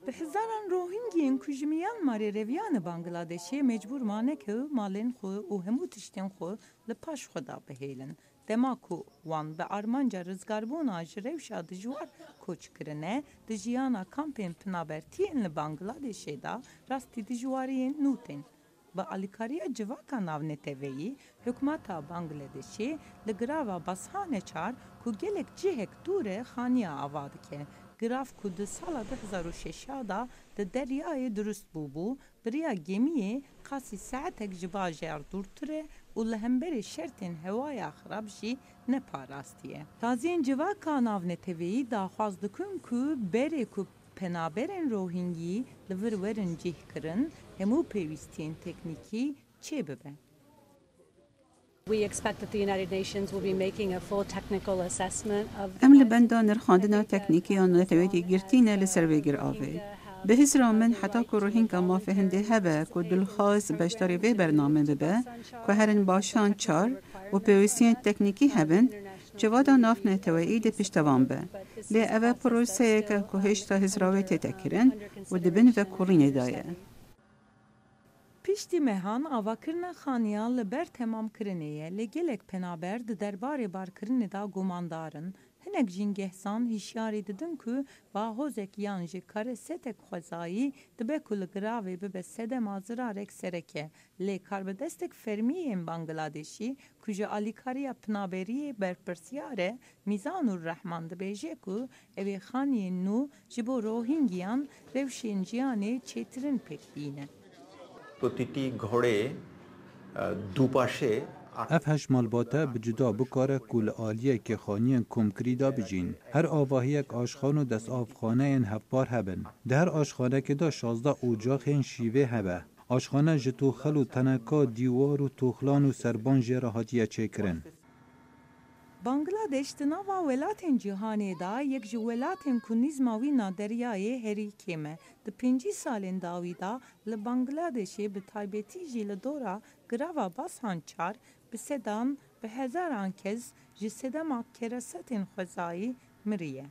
به هزاران روهینگین کجمیان ماری رویان بانگلادشی مجبور مانه که مالین خو و همو تشتین خو لپاش خدا بهیلن. دماکو وان به آرمانجا رزگاربون آجره و شادجوار کوچ کرنه دجیانا کامپین پنابرتی این لبانگلادشی دا راستی دجوارین نوتین. با الیکاریا جواکا ناونه تیویی حکومتا بانگلادشی لگراوا باسهانه چار که گلک جهک دوره خانیا آواد که گراف که ده سالا 2006 دا ده دریای درست بو بریا گمیه قاسی ساعتک جباجر دورتره و لهمبری شرطین هوایا خراب جی نپاراستیه. تازین جواکا ناونه تیویی دا خواست دکن که بره که پنابرن روهینگی لورورن جه کرن همو پیوستین تکنیکی چه ببن؟ We expect that the United Nations will be making a full technical assessment of ام لبندا نرخاندنا تکنیکی آن نتویدی گرتینه لسرویگر آوه. به هزار من حتی که روهینگا ما فهنده هبه که دلخواست بشتاری به برنامه ببه که هرن باشان چار و پیوستین تکنیکی هبن جوادا ناف نتویی ده پشتوان به. لی اوه پروسه که هشتا هزراوی تتکرن و دبن و کورین دایه. پیشتی مهان آواکرنا خانیان لبر تمام کرنیه لگلک پنابر ده درباره بارکرنی دا گماندارن هنک جنگهسان هشیاری ددن که با هوزک یانجی کار ستک خوزایی دبه کل گراوی به سده مازرارک سرکه لی کاربدستک فرمیین بانگلادشی کجا آلیکاریا پنابری برپرسیاره میزان الرحمن دبیجه که اوی خانی نو جبو روهینگیان روشنجیانه چیترین پک بینه. প্রতিটি ঘরে দুপাশে اف هشمالباته بجدا بکاره کل آلیه که خانیان کمکری دا بجین. هر آواهی یک آشخان و دست آفخانه این هفبار هبن. ده هر آشخانه که دا 16 اوجاق این شیوه هبه. آشخانه جتوخل و تنکا دیوار و توخلان و سربان جراحاتیه چکرن. بانگلادش تناوا ولاتین جهانی دا یک جو ولاتین کنیزماوی نادریای هری کمه. ده 5 سالین داوی دا لبانگلادشی به تایبتی جیل دورا گراوا باسان چار به سدان به هزاران کز جسدما کرستین خوزایی مریه.